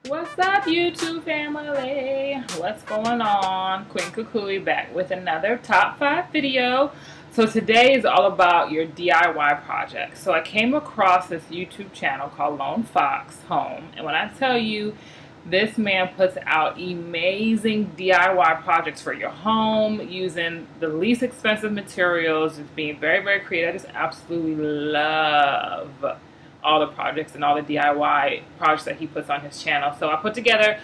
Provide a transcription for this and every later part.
What's up, YouTube family? What's going on? Queen Kukui back with another top 5 video. So today is all about your DIY projects. So I came across this YouTube channel called Lone Fox Home, and when I tell you, this man puts out amazing DIY projects for your home using the least expensive materials, just being very, very creative. I just absolutely love all the projects and all the DIY projects that he puts on his channel. So I put together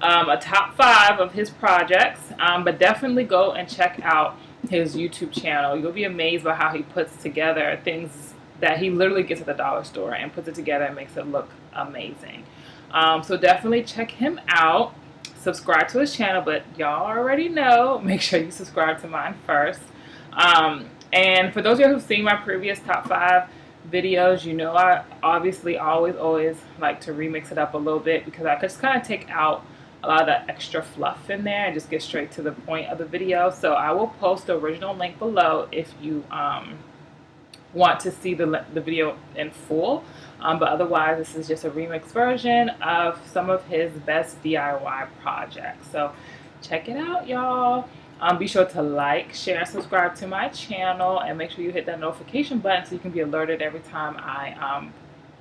a top 5 of his projects, but definitely go and check out his YouTube channel. You'll be amazed by how he puts together things that he literally gets at the dollar store and puts it together and makes it look amazing. So definitely check him out. Subscribe to his channel, but y'all already know, make sure you subscribe to mine first. And for those of you who've seen my previous top 5 videos, you know I obviously always like to remix it up a little bit because I just kind of take out a lot of the extra fluff in there and just get straight to the point of the video. So I will post the original link below if you want to see the video in full, but otherwise this is just a remix version of some of his best DIY projects. So check it out, y'all. Be sure to like, share, and subscribe to my channel, and make sure you hit that notification button so you can be alerted every time I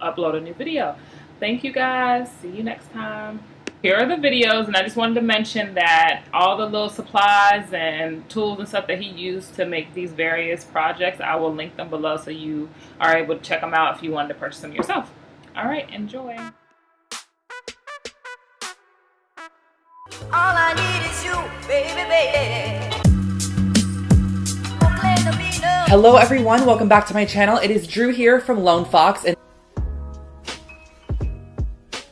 upload a new video. Thank you guys. See you next time. Here are the videos, and I just wanted to mention that all the little supplies and tools and stuff that he used to make these various projects, I will link them below so you are able to check them out if you wanted to purchase them yourself. All right, enjoy. All I need is you, baby, baby. Hello everyone, welcome back to my channel. It is Drew here from Lone Fox, and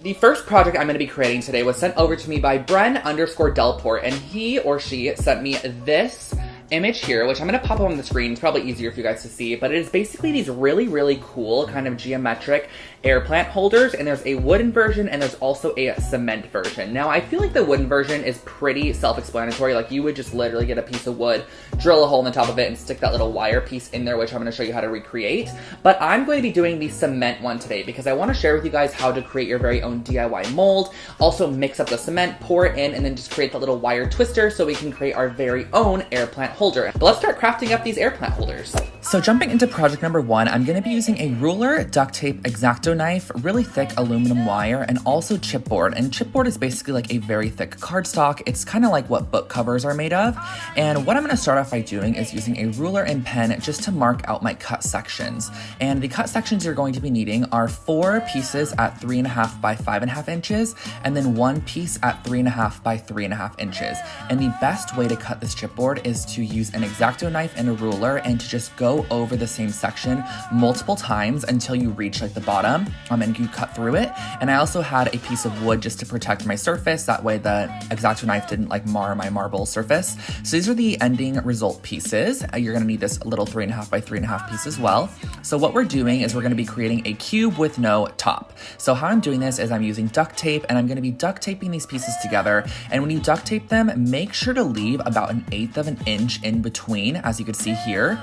the first project I'm going to be creating today was sent over to me by Bren_Delport, and he or she sent me this image here, which I'm going to pop up on the screen. It's probably easier for you guys to see, but it is basically these really cool kind of geometric air plant holders, and there's a wooden version and there's also a cement version. Now I feel like the wooden version is pretty self-explanatory. Like, you would just literally get a piece of wood, drill a hole in the top of it, and stick that little wire piece in there, which I'm going to show you how to recreate. But I'm going to be doing the cement one today because I want to share with you guys how to create your very own DIY mold, also mix up the cement, pour it in, and then just create that little wire twister so we can create our very own air plant holder. But let's start crafting up these air plant holders. So jumping into project number 1, I'm going to be using a ruler, duct tape, X-Acto knife, really thick aluminum wire, and also chipboard. And chipboard is basically like a very thick cardstock. It's kind of like what book covers are made of. And what I'm going to start off by doing is using a ruler and pen just to mark out my cut sections. And the cut sections you're going to be needing are 4 pieces at 3.5 by 5.5 inches, and then 1 piece at 3.5 by 3.5 inches. And the best way to cut this chipboard is to use an X-Acto knife and a ruler and to just go over the same section multiple times until you reach like the bottom, and you cut through it. And I also had a piece of wood just to protect my surface, that way the X-Acto knife didn't like mar my marble surface. So these are the ending result pieces. You're gonna need this little 3.5 by 3.5 piece as well. So what we're doing is we're gonna be creating a cube with no top. So how I'm doing this is I'm using duct tape, and I'm gonna be duct taping these pieces together. And when you duct tape them, make sure to leave about 1/8 of an inch in between, as you can see here.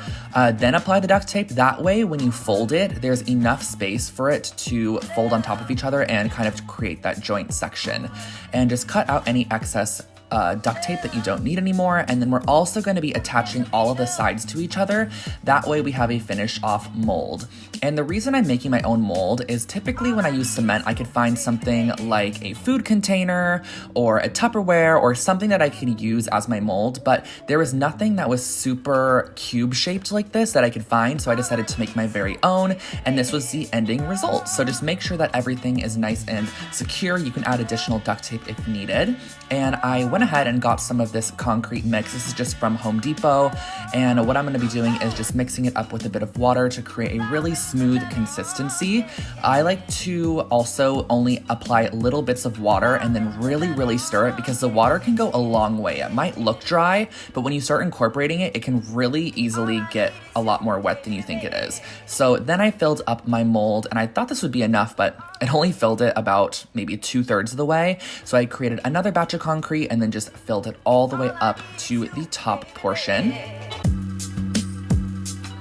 Then apply the duct tape. That way, when you fold it, there's enough space for it to fold on top of each other and kind of create that joint section. And just cut out any excess duct tape that you don't need anymore. And then we're also going to be attaching all of the sides to each other. That way we have a finished off mold. And the reason I'm making my own mold is typically when I use cement, I could find something like a food container or a Tupperware or something that I could use as my mold, but there was nothing that was super cube shaped like this that I could find. So I decided to make my very own, and this was the ending result. So just make sure that everything is nice and secure. You can add additional duct tape if needed. And I went ahead and got some of this concrete mix. This is just from Home Depot. And what I'm going to be doing is just mixing it up with a bit of water to create a really smooth consistency. I like to also only apply little bits of water and then really stir it, because the water can go a long way. It might look dry, but when you start incorporating it, it can really easily get a lot more wet than you think it is. So then I filled up my mold, and I thought this would be enough, but it only filled it about maybe 2/3 of the way. So I created another batch of concrete and then just filled it all the way up to the top portion.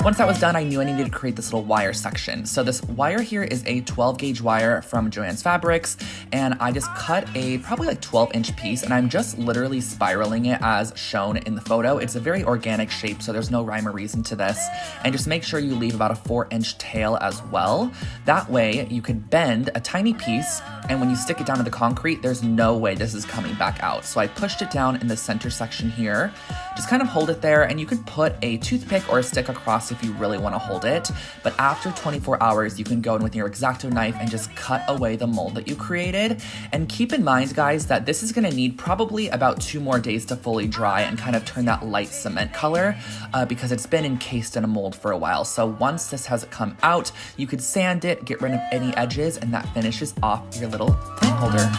Once that was done, I knew I needed to create this little wire section. So this wire here is a 12 gauge wire from Joann's Fabrics, and I just cut a probably like 12-inch piece, and I'm just literally spiraling it as shown in the photo. It's a very organic shape, so there's no rhyme or reason to this. And just make sure you leave about a 4-inch tail as well. That way you could bend a tiny piece, and when you stick it down to the concrete, there's no way this is coming back out. So I pushed it down in the center section here. Just kind of hold it there, and you could put a toothpick or a stick across if you really want to hold it. But after 24 hours, you can go in with your X-Acto knife and just cut away the mold that you created. And keep in mind, guys, that this is going to need probably about 2 more days to fully dry and kind of turn that light cement color because it's been encased in a mold for a while. So once this has come out, you could sand it, get rid of any edges, and that finishes off your little plant holder.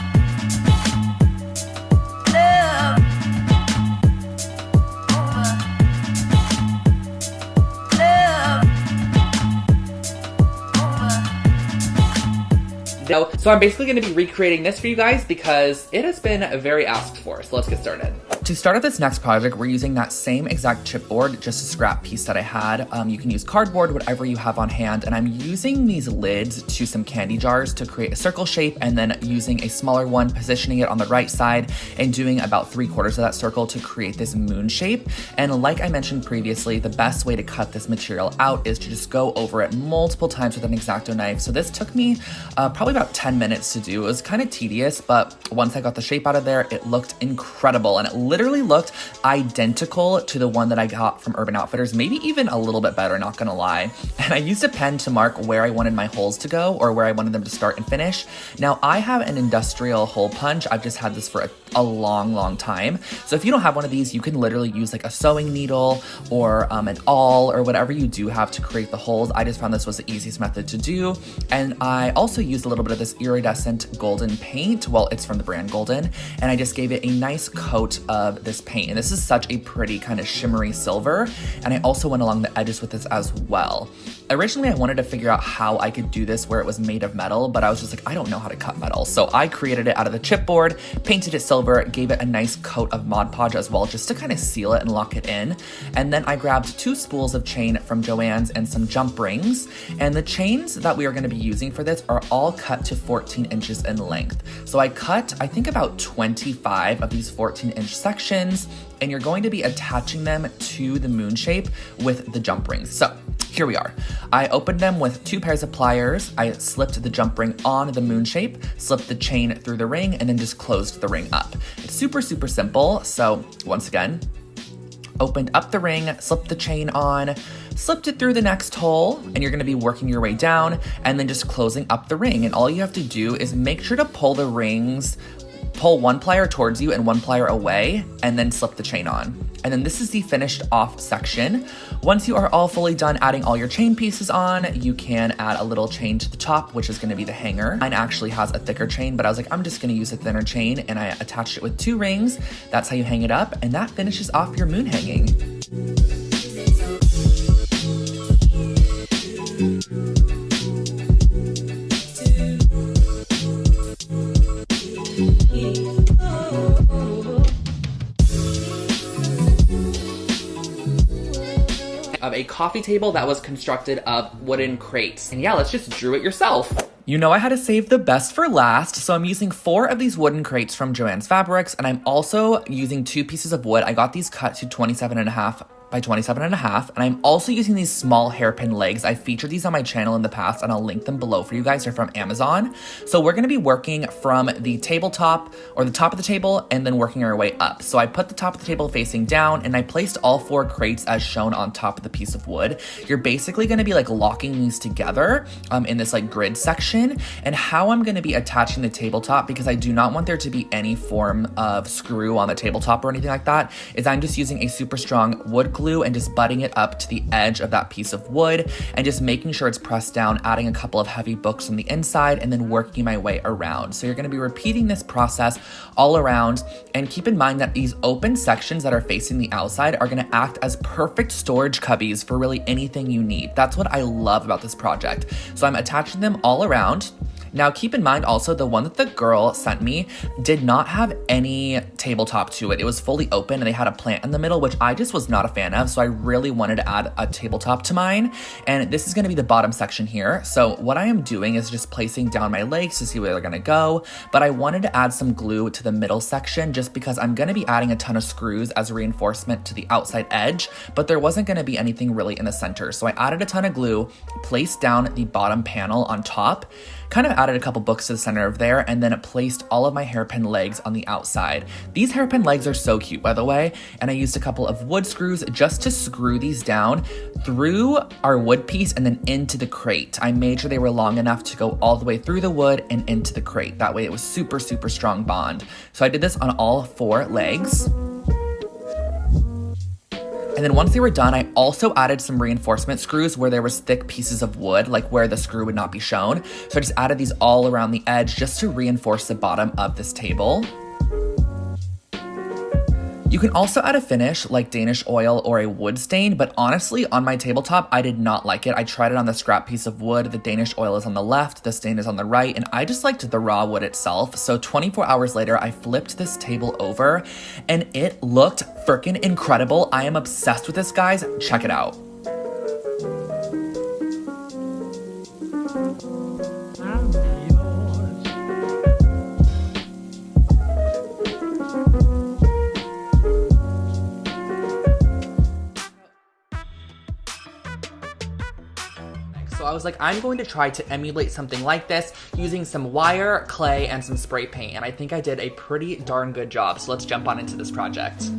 So I'm basically going to be recreating this for you guys because it has been very asked for. So let's get started. To start out this next project, we're using that same exact chipboard, just a scrap piece that I had. You can use cardboard, whatever you have on hand. And I'm using these lids to some candy jars to create a circle shape, and then using a smaller one, positioning it on the right side and doing about 3/4 of that circle to create this moon shape. And like I mentioned previously, the best way to cut this material out is to just go over it multiple times with an X-Acto knife. So this took me probably about 10 minutes to do. It was kind of tedious, but once I got the shape out of there, it looked incredible. And it literally looked identical to the one that I got from Urban Outfitters, maybe even a little bit better, not gonna lie. And I used a pen to mark where I wanted my holes to go, or where I wanted them to start and finish. Now I have an industrial hole punch. I've just had this for a long time. So if you don't have one of these, you can literally use like a sewing needle or an awl or whatever you do have to create the holes. I just found this was the easiest method to do. And I also used a little bit of this iridescent golden paint. Well, it's from the brand Golden. And I just gave it a nice coat of this paint. And this is such a pretty kind of shimmery silver. And I also went along the edges with this as well. Originally, I wanted to figure out how I could do this where it was made of metal, but I was just like, I don't know how to cut metal. So I created it out of the chipboard, painted it silver, gave it a nice coat of Mod Podge as well, just to kind of seal it and lock it in. And then I grabbed 2 spools of chain from Joann's and some jump rings. And the chains that we are going to be using for this are all cut to 14 inches in length. So I cut, I think, about 25 of these 14-inch sections, and you're going to be attaching them to the moon shape with the jump rings. So here we are. I opened them with 2 pairs of pliers. I slipped the jump ring on the moon shape, slipped the chain through the ring, and then just closed the ring up. It's super simple. So once again, opened up the ring, slipped the chain on, slipped it through the next hole, and you're gonna be working your way down and then just closing up the ring. And all you have to do is make sure to pull the rings, pull 1 plier towards you and 1 plier away, and then slip the chain on. And then this is the finished off section. Once you are all fully done adding all your chain pieces on, you can add a little chain to the top, which is gonna be the hanger. Mine actually has a thicker chain, but I was like, I'm just gonna use a thinner chain, and I attached it with 2 rings. That's how you hang it up, and that finishes off your moon hanging. Of a coffee table that was constructed of wooden crates. And yeah, let's just drew it yourself. You know I had to save the best for last, so I'm using 4 of these wooden crates from Joann's Fabrics, and I'm also using 2 pieces of wood. I got these cut to 27.5 by 27.5, and I'm also using these small hairpin legs. I featured these on my channel in the past, and I'll link them below for you guys. They're from Amazon. So we're gonna be working from the tabletop, or the top of the table, and then working our way up. So I put the top of the table facing down, and I placed all 4 crates as shown on top of the piece of wood. You're basically gonna be like locking these together in this like grid section. And how I'm gonna be attaching the tabletop, because I do not want there to be any form of screw on the tabletop or anything like that, is I'm just using a super strong wood glue and just butting it up to the edge of that piece of wood and just making sure it's pressed down, adding a couple of heavy books on the inside, and then working my way around. So you're gonna be repeating this process all around, and keep in mind that these open sections that are facing the outside are gonna act as perfect storage cubbies for really anything you need. That's what I love about this project. So I'm attaching them all around. Now, keep in mind also the one that the girl sent me did not have any tabletop to it. It was fully open and they had a plant in the middle, which I just was not a fan of. So I really wanted to add a tabletop to mine. And this is going to be the bottom section here. So what I am doing is just placing down my legs to see where they're going to go. But I wanted to add some glue to the middle section just because I'm going to be adding a ton of screws as reinforcement to the outside edge, but there wasn't going to be anything really in the center. So I added a ton of glue, placed down the bottom panel on top, kind of added a couple books to the center of there, and then placed all of my hairpin legs on the outside. These hairpin legs are so cute, by the way, and I used a couple of wood screws just to screw these down through our wood piece and then into the crate. I made sure they were long enough to go all the way through the wood and into the crate. That way it was super, super strong bond. So I did this on all 4 legs. And then once they were done, I also added some reinforcement screws where there was thick pieces of wood, like where the screw would not be shown. So I just added these all around the edge just to reinforce the bottom of this table. You can also add a finish like Danish oil or a wood stain, but honestly, on my tabletop, I did not like it. I tried it on the scrap piece of wood. The Danish oil is on the left, the stain is on the right, and I just liked the raw wood itself. So 24 hours later, I flipped this table over and it looked freaking incredible. I am obsessed with this, guys. Check it out. So I was like, I'm going to try to emulate something like this using some wire, clay, and some spray paint. And I think I did a pretty darn good job. So let's jump on into this project.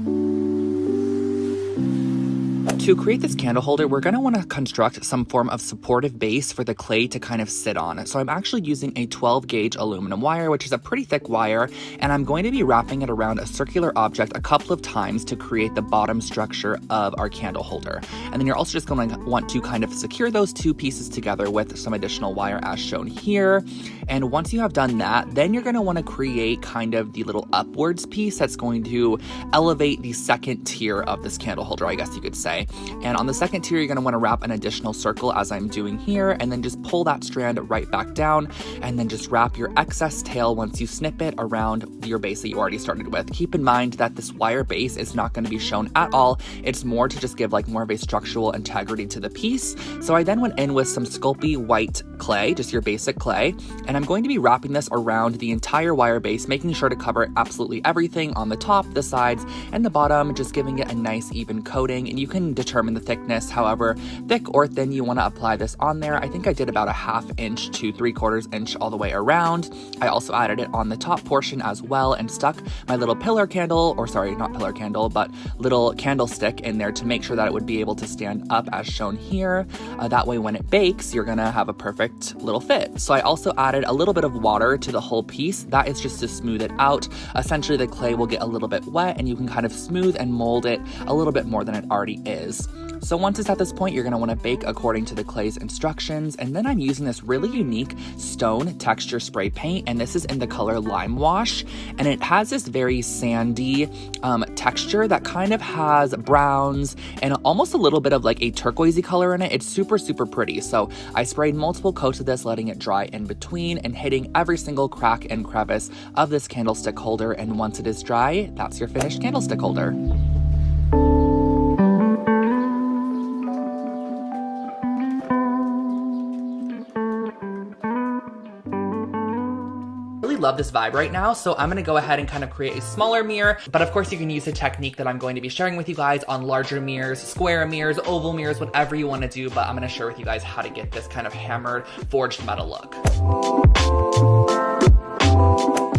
To create this candle holder, we're going to want to construct some form of supportive base for the clay to kind of sit on. So I'm actually using a 12 gauge aluminum wire, which is a pretty thick wire, and I'm going to be wrapping it around a circular object a couple of times to create the bottom structure of our candle holder. And then you're also just going to want to kind of secure those 2 pieces together with some additional wire as shown here. And once you have done that, then you're going to want to create kind of the little upwards piece that's going to elevate the second tier of this candle holder, I guess you could say. And on the second tier, you're going to want to wrap an additional circle as I'm doing here, and then just pull that strand right back down, and then just wrap your excess tail once you snip it around your base that you already started with. Keep in mind that this wire base is not going to be shown at all. It's more to just give like more of a structural integrity to the piece. So I then went in with some Sculpey white clay, just your basic clay, and I'm going to be wrapping this around the entire wire base, making sure to cover absolutely everything on the top, the sides, and the bottom, just giving it a nice even coating. And you can determine the thickness, however thick or thin you want to apply this on there. I think I did about a 1/2 inch to 3/4 inch all the way around. I also added it on the top portion as well and stuck my little pillar candle, or sorry, not pillar candle, but little candlestick in there to make sure that it would be able to stand up as shown here. That way when it bakes, you're gonna have a perfect little fit. So I also added a little bit of water to the whole piece. That is just to smooth it out. Essentially the clay will get a little bit wet and you can kind of smooth and mold it a little bit more than it already is. So once it's at this point, you're going to want to bake according to the clay's instructions. And then I'm using this really unique stone texture spray paint, and this is in the color Lime Wash. And it has this very sandy texture that kind of has browns and almost a little bit of like a turquoisey color in it. It's super, super pretty. So I sprayed multiple coats of this, letting it dry in between and hitting every single crack and crevice of this candlestick holder. And once it is dry, that's your finished candlestick holder. Love this vibe right now, so I'm gonna go ahead and kind of create a smaller mirror, but of course you can use the technique that I'm going to be sharing with you guys on larger mirrors, square mirrors, oval mirrors, whatever you want to do, but I'm gonna share with you guys how to get this kind of hammered forged metal look.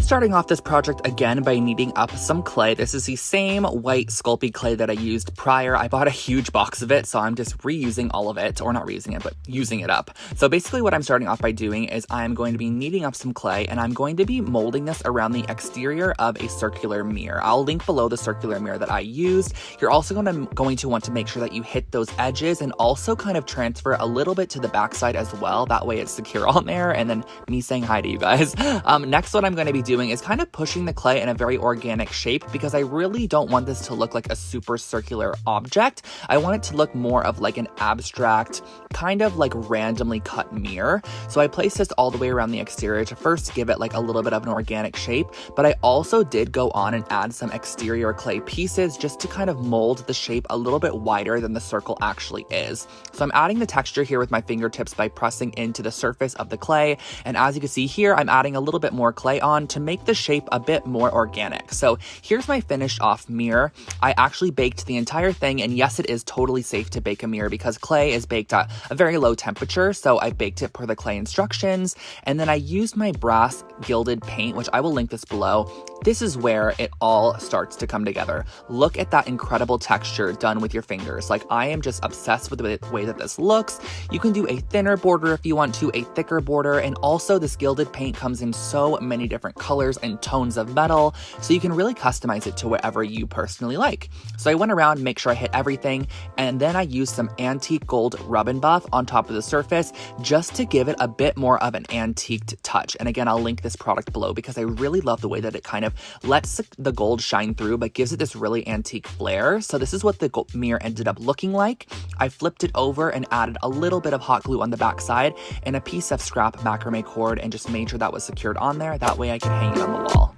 Starting off this project again by kneading up some clay. This is the same white Sculpey clay that I used prior. I bought a huge box of it, so I'm just reusing all of it, or not reusing it, but using it up. So basically what I'm starting off by doing is I'm going to be kneading up some clay, and I'm going to be molding this around the exterior of a circular mirror. I'll link below the circular mirror that I used. You're also going to want to make sure that you hit those edges and also kind of transfer a little bit to the backside as well. That way it's secure on there, and then me saying hi to you guys. Next, what I'm going to be doing doing is kind of pushing the clay in a very organic shape because I really don't want this to look like a super circular object. I want it to look more of like an abstract, kind of like randomly cut mirror. So I placed this all the way around the exterior to first give it like a little bit of an organic shape, but I also did go on and add some exterior clay pieces just to kind of mold the shape a little bit wider than the circle actually is. So I'm adding the texture here with my fingertips by pressing into the surface of the clay, and as you can see here, I'm adding a little bit more clay on to make the shape a bit more organic. So here's my finished off mirror. I actually baked the entire thing, and yes, it is totally safe to bake a mirror because clay is baked at a very low temperature, so I baked it per the clay instructions, and then I used my brass gilded paint, which I will link this below. This is where it all starts to come together. Look at that incredible texture done with your fingers. Like, I am just obsessed with the way that this looks. You can do a thinner border if you want to, a thicker border, and also this gilded paint comes in so many different colors and tones of metal, so you can really customize it to whatever you personally like. So I went around, make sure I hit everything, and then I used some antique gold rub and buff on top of the surface just to give it a bit more of an antiqued touch. And again, I'll link this product below because I really love the way that it kind of lets the gold shine through but gives it this really antique flair. So this is what the mirror ended up looking like. I flipped it over and added a little bit of hot glue on the back side and a piece of scrap macrame cord and just made sure that was secured on there. That way I can hang it on the wall.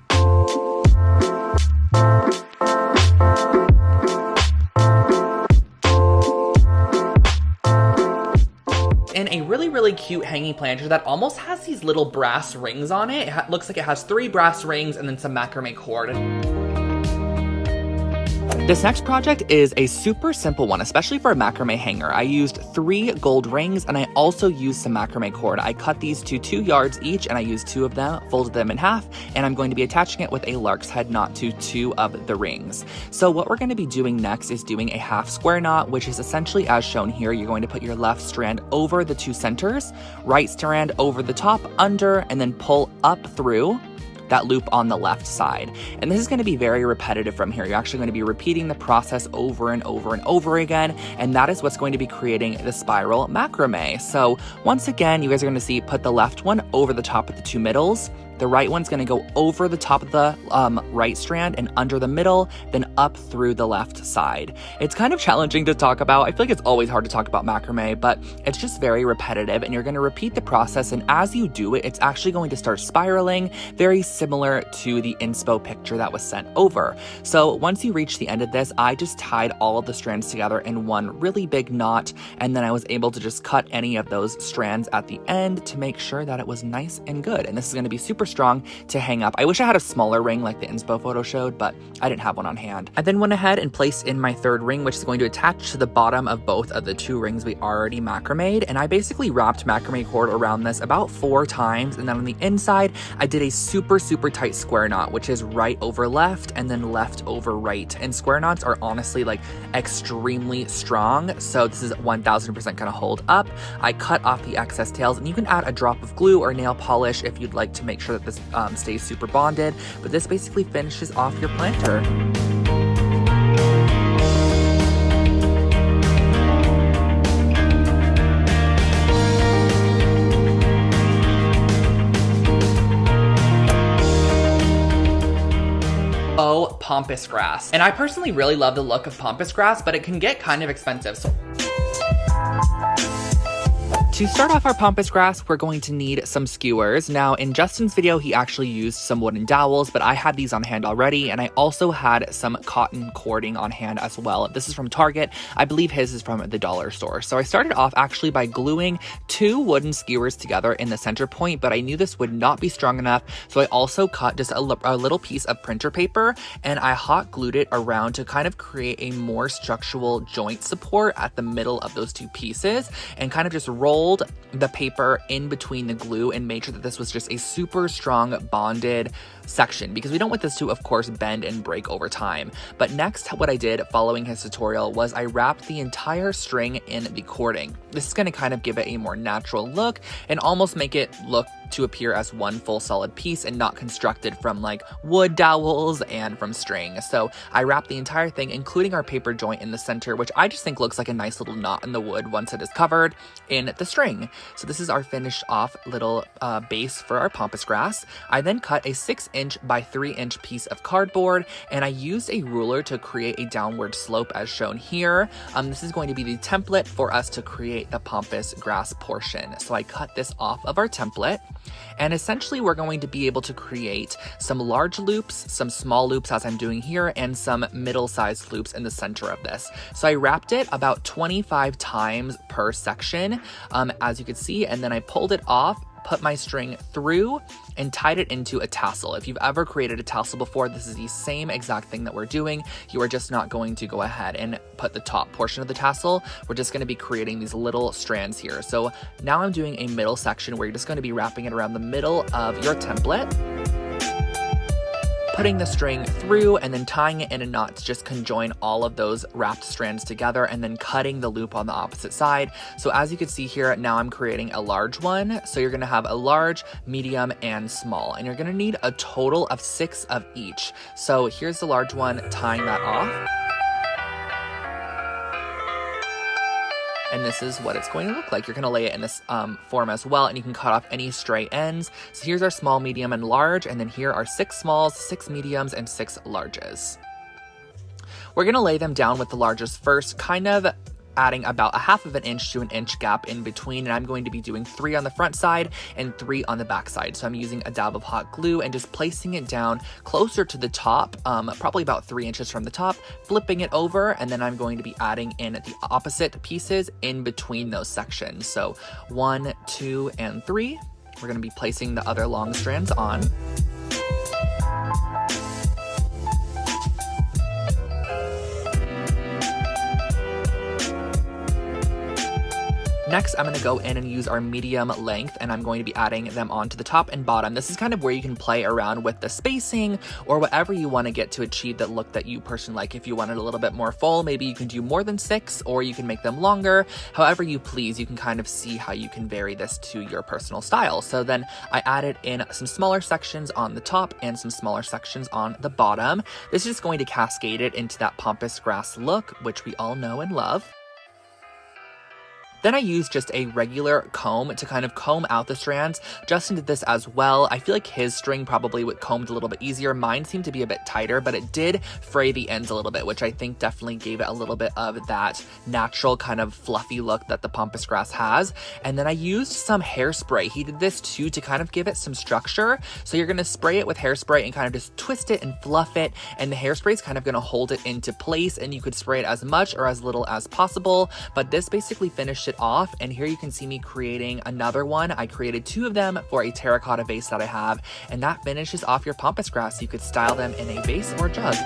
And a really cute hanging planter that almost has these little brass rings on it. It looks like it has 3 brass rings and then some macrame cord. This next project is a super simple one, especially for a macrame hanger. I used 3 gold rings and I also used some macrame cord. I cut these to 2 yards each and I used 2 of them, folded them in half, and I'm going to be attaching it with a lark's head knot to 2 of the rings. So what we're going to be doing next is doing a half square knot, which is essentially as shown here. You're going to put your left strand over the 2 centers, right strand over the top, under, and then pull up through that loop on the left side. And this is going to be very repetitive from here. You're actually going to be repeating the process over and over and over again, and that is what's going to be creating the spiral macrame. So once again, you guys are going to see, put the left one over the top of the 2 middles. The right one's going to go over the top of the right strand and under the middle, then up through the left side. It's kind of challenging to talk about. I feel like it's always hard to talk about macrame, but it's just very repetitive, and you're going to repeat the process, and as you do it, it's actually going to start spiraling, very similar to the inspo picture that was sent over. So once you reach the end of this, I just tied all of the strands together in one really big knot, and then I was able to just cut any of those strands at the end to make sure that it was nice and good. And this is going to be super strong to hang up. I wish I had a smaller ring like the inspo photo showed, but I didn't have one on hand. I then went ahead and placed in my 3rd ring, which is going to attach to the bottom of both of the 2 rings we already macrameed. And I basically wrapped macrame cord around this about 4 times. And then on the inside, I did a super tight square knot, which is right over left and then left over right. And square knots are honestly like extremely strong. So this is 1000% gonna hold up. I cut off the excess tails, and you can add a drop of glue or nail polish if you'd like to make sure that this stays super bonded, but this basically finishes off your planter. Oh, pampas grass. And I personally really love the look of pampas grass, but it can get kind of expensive. To start off our pampas grass, we're going to need some skewers. Now, in Justin's video, he actually used some wooden dowels, but I had these on hand already, and I also had some cotton cording on hand as well. This is from Target. I believe his is from the dollar store. So I started off actually by gluing 2 wooden skewers together in the center point, but I knew this would not be strong enough, so I also cut just a little piece of printer paper, and I hot glued it around to kind of create a more structural joint support at the middle of those 2 pieces, and kind of just rolled the paper in between the glue and made sure that this was just a super strong bonded section, because we don't want this to, of course, bend and break over time. But next, what I did following his tutorial was I wrapped the entire string in the cording. This is going to kind of give it a more natural look and almost make it look to appear as one full solid piece and not constructed from like wood dowels and from string. So I wrapped the entire thing, including our paper joint in the center, which I just think looks like a nice little knot in the wood once it is covered in the string. So this is our finished off little base for our pampas grass. I then cut a 6 6" by 3" piece of cardboard, and I used a ruler to create a downward slope as shown here. This is going to be the template for us to create the pampas grass portion. So I cut this off of our template, and essentially we're going to be able to create some large loops, some small loops as I'm doing here, and some middle-sized loops in the center of this. So I wrapped it about 25 times per section, as you can see, and then I pulled it off, put my string through, and tied it into a tassel. If you've ever created a tassel before, this is the same exact thing that we're doing. You are just not going to go ahead and put the top portion of the tassel. We're just going to be creating these little strands here. So now I'm doing a middle section where you're just going to be wrapping it around the middle of your template, putting the string through and then tying it in a knot to just conjoin all of those wrapped strands together, and then cutting the loop on the opposite side. So as you can see here, now I'm creating a large one. So you're gonna have a large, medium, and small, and you're gonna need a total of 6 of each. So here's the large one, tying that off. And this is what it's going to look like. You're going to lay it in this form as well, and you can cut off any stray ends. So here's our small, medium, and large, and then here are 6 smalls, 6 mediums, and 6 larges. We're going to lay them down with the largest first, kind of adding about 1/2 inch to 1 inch gap in between, and I'm going to be doing 3 on the front side and 3 on the back side. So I'm using a dab of hot glue and just placing it down closer to the top, probably about 3 inches from the top, flipping it over, and then I'm going to be adding in the opposite pieces in between those sections. So 1, 2, and 3. We're going to be placing the other long strands on. Next, I'm going to go in and use our medium length, and I'm going to be adding them onto the top and bottom. This is kind of where you can play around with the spacing or whatever you want to get to achieve that look that you personally like. If you want it a little bit more full, maybe you can do more than 6, or you can make them longer. However you please, you can kind of see how you can vary this to your personal style. So then I added in some smaller sections on the top and some smaller sections on the bottom. This is just going to cascade it into that pampas grass look, which we all know and love. Then I used just a regular comb to kind of comb out the strands. Justin did this as well. I feel like his string probably would combed a little bit easier. Mine seemed to be a bit tighter, but it did fray the ends a little bit, which I think definitely gave it a little bit of that natural kind of fluffy look that the pampas grass has. And then I used some hairspray. He did this too to kind of give it some structure. So you're gonna spray it with hairspray and kind of just twist it and fluff it, and the hairspray is kind of gonna hold it into place, and you could spray it as much or as little as possible. But this basically finished it off, and here you can see me creating another one. I created 2 of them for a terracotta vase that I have, and that finishes off your pampas grass. You could style them in a vase or jug.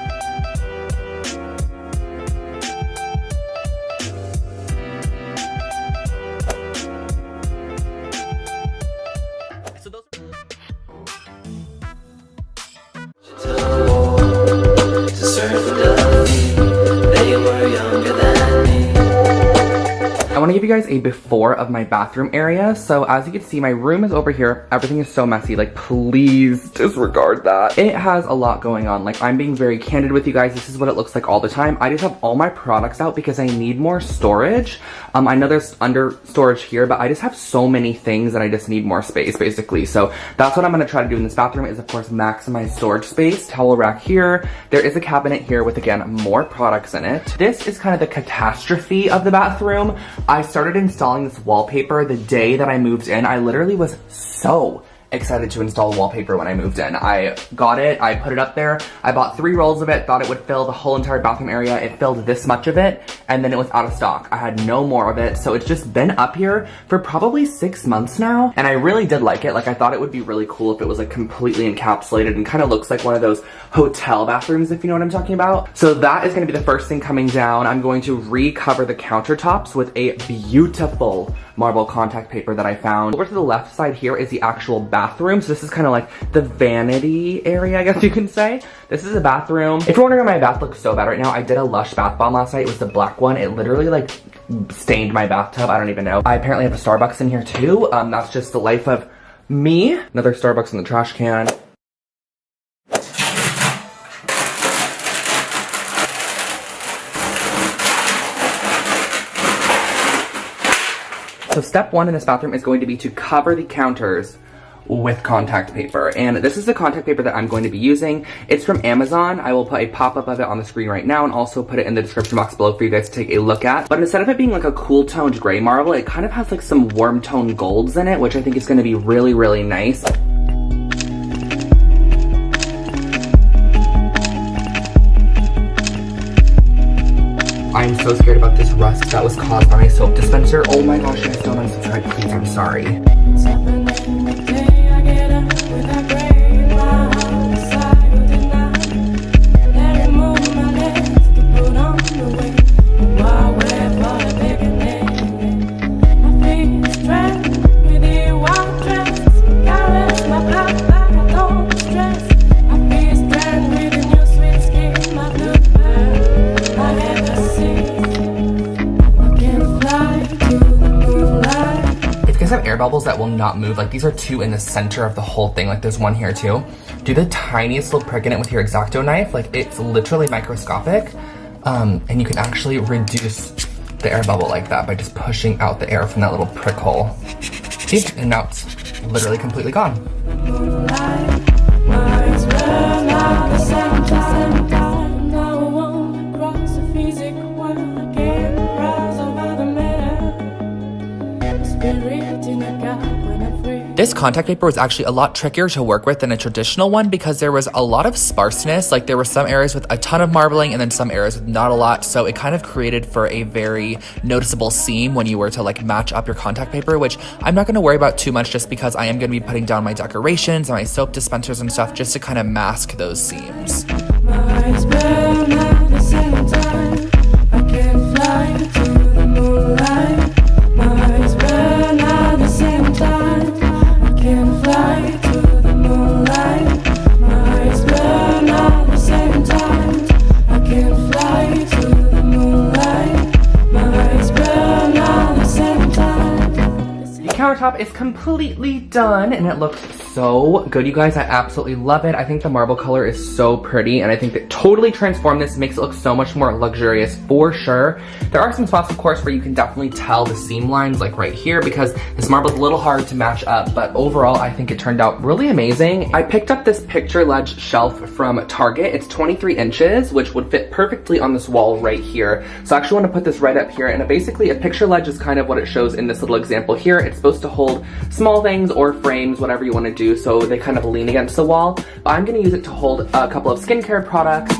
I want to give you guys a before of my bathroom area. So as you can see, my room is over here. Everything is so messy. Like, please disregard that. It has a lot going on. Like, I'm being very candid with you guys. This is what it looks like all the time. I just have all my products out because I need more storage. I know there's under storage here, but I just have so many things that I just need more space, basically. So that's what I'm going to try to do in this bathroom is, of course, maximize storage space. Towel rack here. There is a cabinet here with, again, more products in it. This is kind of the catastrophe of the bathroom. I started installing this wallpaper the day that I moved in. I literally was so excited to install wallpaper when I moved in. I got it, I put it up there. I bought 3 rolls of it, thought it would fill the whole entire bathroom area. It filled this much of it, and then it was out of stock. I had no more of it, so it's just been up here for probably 6 months now, and I really did like it. Like, I thought it would be really cool if it was like completely encapsulated and kind of looks like one of those hotel bathrooms, if you know what I'm talking about. So that is going to be the first thing coming down. I'm going to recover the countertops with a beautiful marble contact paper that I found. Over to the left side here is the actual bathroom. So this is kind of like the vanity area, I guess you can say. This is a bathroom. If you're wondering why my bath looks so bad right now, I did a Lush bath bomb last night. It was the black one. It literally like stained my bathtub. I don't even know. I apparently have a Starbucks in here too. That's just the life of me. Another Starbucks in the trash can. So step 1 in this bathroom is going to be to cover the counters with contact paper. And this is the contact paper that I'm going to be using. It's from Amazon. I will put a pop-up of it on the screen right now and also put it in the description box below for you guys to take a look at. But instead of it being like a cool toned gray marble, it kind of has like some warm toned golds in it, which I think is going to be really, really nice. I'm so scared about this rust that was caused by my soap dispenser. Oh my gosh, you guys don't unsubscribe, please, I'm sorry. Air bubbles that will not move. Like these are two in the center of the whole thing. Like there's one here too. Do the tiniest little prick in it with your X-Acto knife. Like it's literally microscopic. And you can actually reduce the air bubble like that by just pushing out the air from that little prick hole. See? And now it's literally completely gone. This contact paper was actually a lot trickier to work with than a traditional one because there was a lot of sparseness. Like there were some areas with a ton of marbling and then some areas with not a lot. So it kind of created for a very noticeable seam when you were to like match up your contact paper, which I'm not gonna worry about too much just because I am gonna be putting down my decorations and my soap dispensers and stuff just to kind of mask those seams. Countertop is completely done and it looks so good, you guys. I absolutely love it. I think the marble color is so pretty and I think that totally transformed this, makes it look so much more luxurious for sure. There are some spots, of course, where you can definitely tell the seam lines, like right here, because this marble is a little hard to match up, but overall I think it turned out really amazing. I picked up this picture ledge shelf from Target. It's 23 inches, which would fit perfectly on this wall right here. So I actually want to put this right up here, and basically a picture ledge is kind of what it shows in this little example here. It's supposed to hold small things or frames, whatever you want to do, so they kind of lean against the wall. But I'm going to use it to hold a couple of skincare products.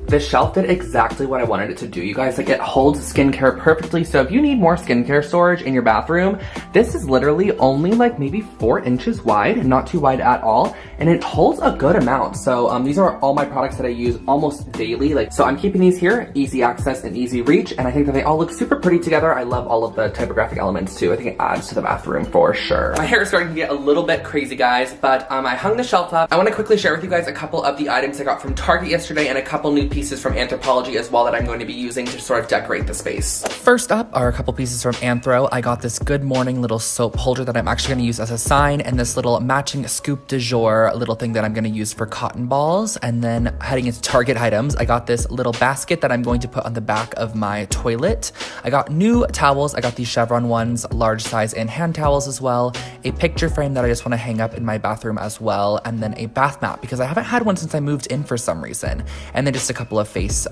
This shelf did exactly what I wanted it to do, you guys. Like, it holds skincare perfectly. So if you need more skincare storage in your bathroom, this is literally only like maybe 4 inches wide, not too wide at all, and it holds a good amount. So these are all my products that I use almost daily. Like, so I'm keeping these here, easy access and easy reach, and I think that they all look super pretty together. I love all of the typographic elements too. I think it adds to the bathroom for sure. My hair is starting to get a little bit crazy, guys, but I hung the shelf up. I want to quickly share with you guys a couple of the items I got from Target yesterday and a couple new pieces from Anthropologie as well that I'm going to be using to sort of decorate the space. First up are a couple pieces from Anthro. I got this Good Morning little soap holder that I'm actually going to use as a sign, and this little matching scoop de jour little thing that I'm going to use for cotton balls. And then heading into Target items, I got this little basket that I'm going to put on the back of my toilet. I got new towels. I got these chevron ones, large size, and hand towels as well. A picture frame that I just want to hang up in my bathroom as well, and then a bath mat because I haven't had one since I moved in for some reason. And then just a couple of face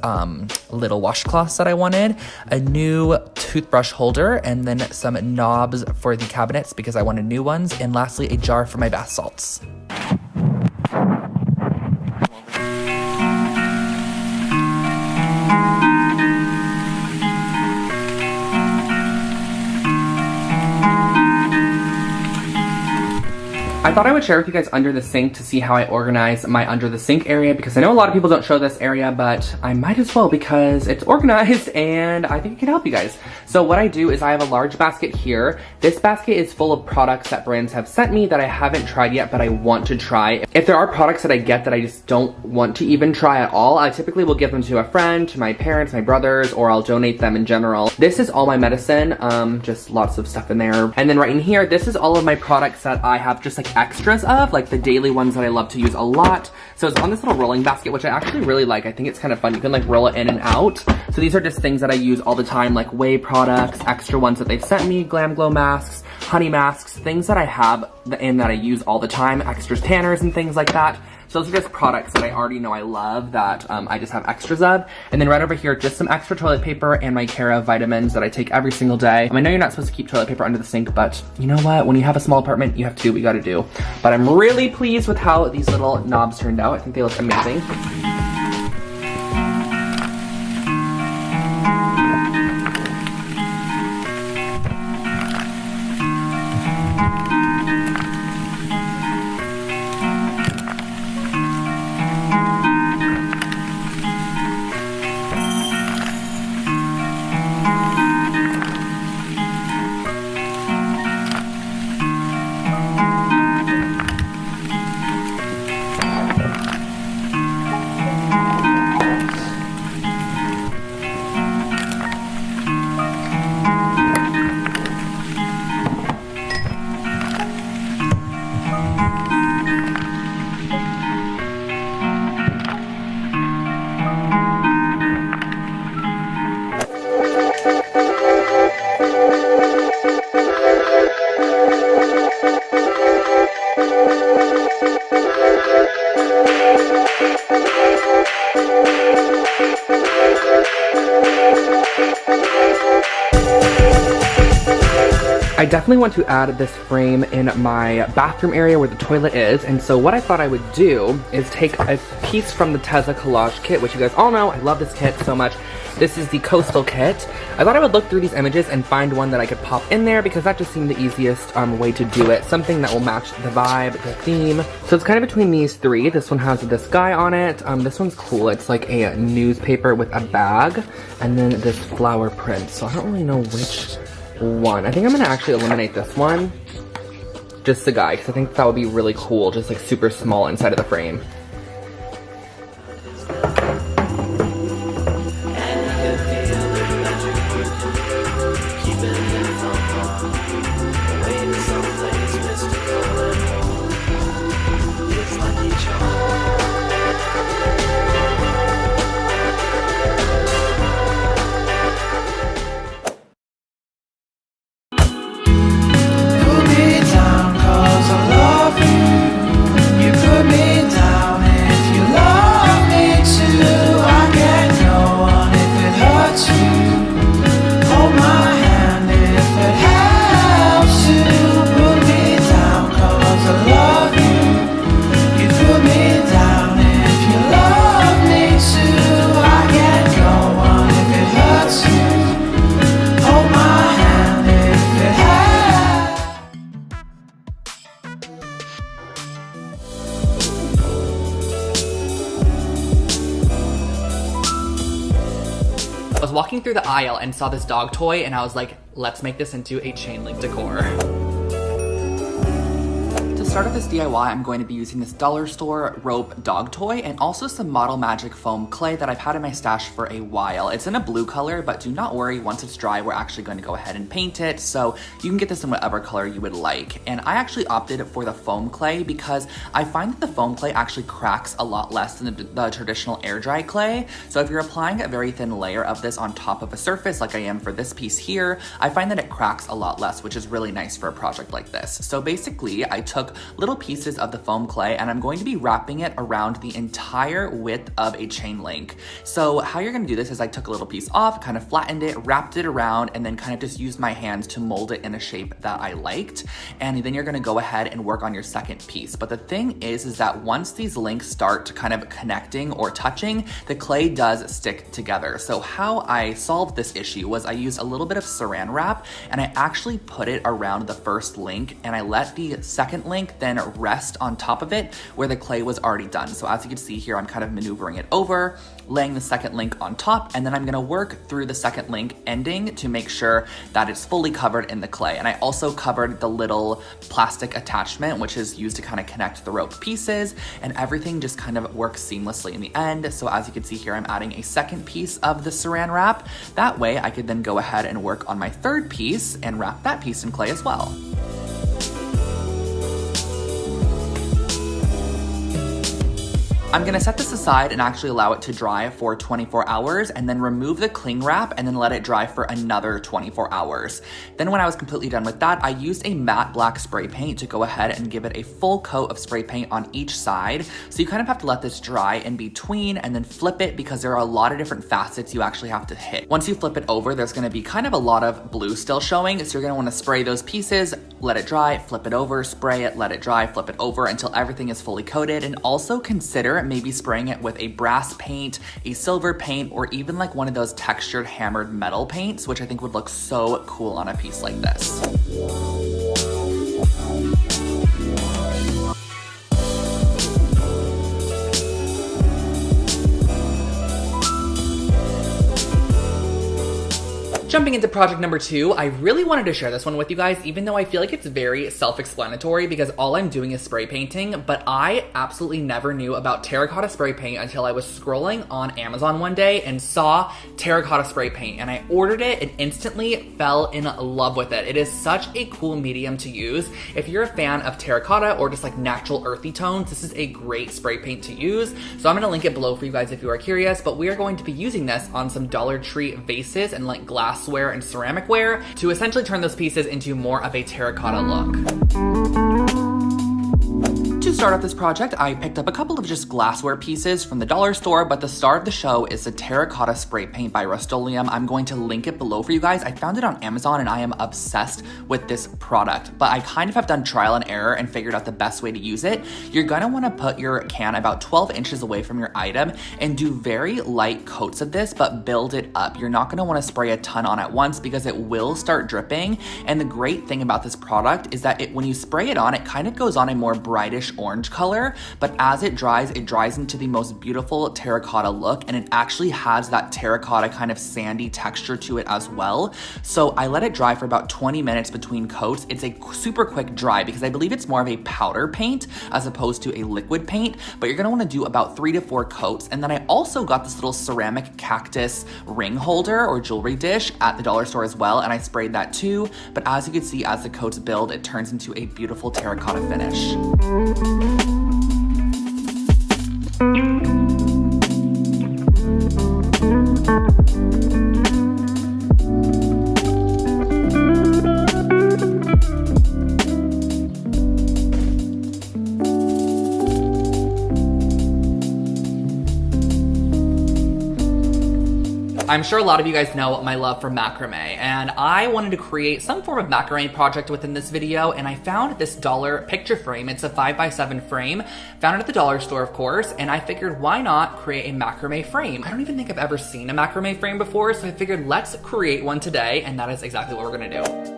little washcloths that I wanted, a new toothbrush holder, and then some knobs for the cabinets because I wanted new ones, and lastly a jar for my bath salts. I thought I would share with you guys under the sink to see how I organize my under the sink area, because I know a lot of people don't show this area, but I might as well because it's organized and I think it can help you guys. So what I do is I have a large basket here. This basket is full of products that brands have sent me that I haven't tried yet, but I want to try. If there are products that I get that I just don't want to even try at all, I typically will give them to a friend, to my parents, my brothers, or I'll donate them in general. This is all my medicine, just lots of stuff in there. And then right in here, this is all of my products that I have just like extras of, like the daily ones that I love to use a lot. So it's on this little rolling basket, which I actually really like. I think it's kind of fun. You can like roll it in and out. So these are just things that I use all the time, like whey products, extra ones that they've sent me, Glam Glow masks, honey masks, things that I have and that I use all the time, extras tanners and things like that. So those are just products that I already know I love that I just have extras of. And then right over here, just some extra toilet paper and my Cara vitamins that I take every single day. I know you're not supposed to keep toilet paper under the sink, but you know what? When you have a small apartment, you have to do what you gotta do. But I'm really pleased with how these little knobs turned out. I think they look amazing. I definitely want to add this frame in my bathroom area where the toilet is, and so what I thought I would do is take a piece from the Tezza collage kit, which you guys all know, I love this kit so much. This is the coastal kit. I thought I would look through these images and find one that I could pop in there because that just seemed the easiest way to do it. Something that will match the vibe, the theme. So it's kind of between these three. This one has this guy on it. This one's cool. It's like a newspaper with a bag, and then this flower print. So I don't really know which one. I think I'm gonna actually eliminate this one. Just the guy, because I think that would be really cool, just like super small inside of the frame. I was walking through the aisle and saw this dog toy and I was like, let's make this into a chain link decor. To start off this DIY, I'm going to be using this dollar store rope dog toy and also some Model Magic foam clay that I've had in my stash for a while. It's in a blue color, but do not worry, once it's dry, we're actually going to go ahead and paint it, so you can get this in whatever color you would like. And I actually opted for the foam clay because I find that the foam clay actually cracks a lot less than the traditional air dry clay. So if you're applying a very thin layer of this on top of a surface like I am for this piece here, I find that it cracks a lot less, which is really nice for a project like this. So basically, I took little pieces of the foam clay and I'm going to be wrapping it around the entire width of a chain link. So how you're gonna do this is I took a little piece off, kind of flattened it, wrapped it around, and then kind of just used my hands to mold it in a shape that I liked. And then you're gonna go ahead and work on your second piece. But the thing is that once these links start kind of connecting or touching, the clay does stick together. So how I solved this issue was I used a little bit of saran wrap and I actually put it around the first link and I let the second link link then rest on top of it where the clay was already done. So as you can see here, I'm kind of maneuvering it over, laying the second link on top, and then I'm gonna work through the second link ending to make sure that it's fully covered in the clay. And I also covered the little plastic attachment, which is used to kind of connect the rope pieces, and everything just kind of works seamlessly in the end. So as you can see here, I'm adding a second piece of the saran wrap. That way I could then go ahead and work on my third piece and wrap that piece in clay as well. I'm gonna set this aside and actually allow it to dry for 24 hours and then remove the cling wrap and then let it dry for another 24 hours. Then when I was completely done with that, I used a matte black spray paint to go ahead and give it a full coat of spray paint on each side. So you kind of have to let this dry in between and then flip it because there are a lot of different facets you actually have to hit. Once you flip it over, there's gonna be kind of a lot of blue still showing. So you're gonna wanna spray those pieces, let it dry, flip it over, spray it, let it dry, flip it over until everything is fully coated. And also consider maybe spraying it with a brass paint, a silver paint, or even like one of those textured hammered metal paints, which I think would look so cool on a piece like this. Jumping into project number 2, I really wanted to share this one with you guys, even though I feel like it's very self-explanatory because all I'm doing is spray painting, but I absolutely never knew about terracotta spray paint until I was scrolling on Amazon one day and saw terracotta spray paint, and I ordered it and instantly fell in love with it. It is such a cool medium to use. If you're a fan of terracotta or just like natural earthy tones, this is a great spray paint to use. So I'm gonna link it below for you guys if you are curious, but we are going to be using this on some Dollar Tree vases and like glassware and ceramicware to essentially turn those pieces into more of a terracotta look. To start off this project, I picked up a couple of just glassware pieces from the dollar store, but the star of the show is the terracotta spray paint by Rust-Oleum. I'm going to link it below for you guys. I found it on Amazon and I am obsessed with this product, but I kind of have done trial and error and figured out the best way to use it. You're gonna wanna put your can about 12 inches away from your item and do very light coats of this, but build it up. You're not gonna wanna spray a ton on at once because it will start dripping. And the great thing about this product is that when you spray it on, it kind of goes on a more brightish orange color, but as it dries into the most beautiful terracotta look, and it actually has that terracotta kind of sandy texture to it as well. So I let it dry for about 20 minutes between coats. It's a super quick dry because I believe it's more of a powder paint as opposed to a liquid paint, but you're gonna wanna do about 3 to 4 coats. And then I also got this little ceramic cactus ring holder or jewelry dish at the dollar store as well, and I sprayed that too. But as you can see, as the coats build, it turns into a beautiful terracotta finish. I'm sure a lot of you guys know my love for macrame, and I wanted to create some form of macrame project within this video, and I found this dollar picture frame. It's a 5x7 frame, found it at the dollar store, of course, and I figured why not create a macrame frame? I don't even think I've ever seen a macrame frame before, so I figured let's create one today, and that is exactly what we're gonna do.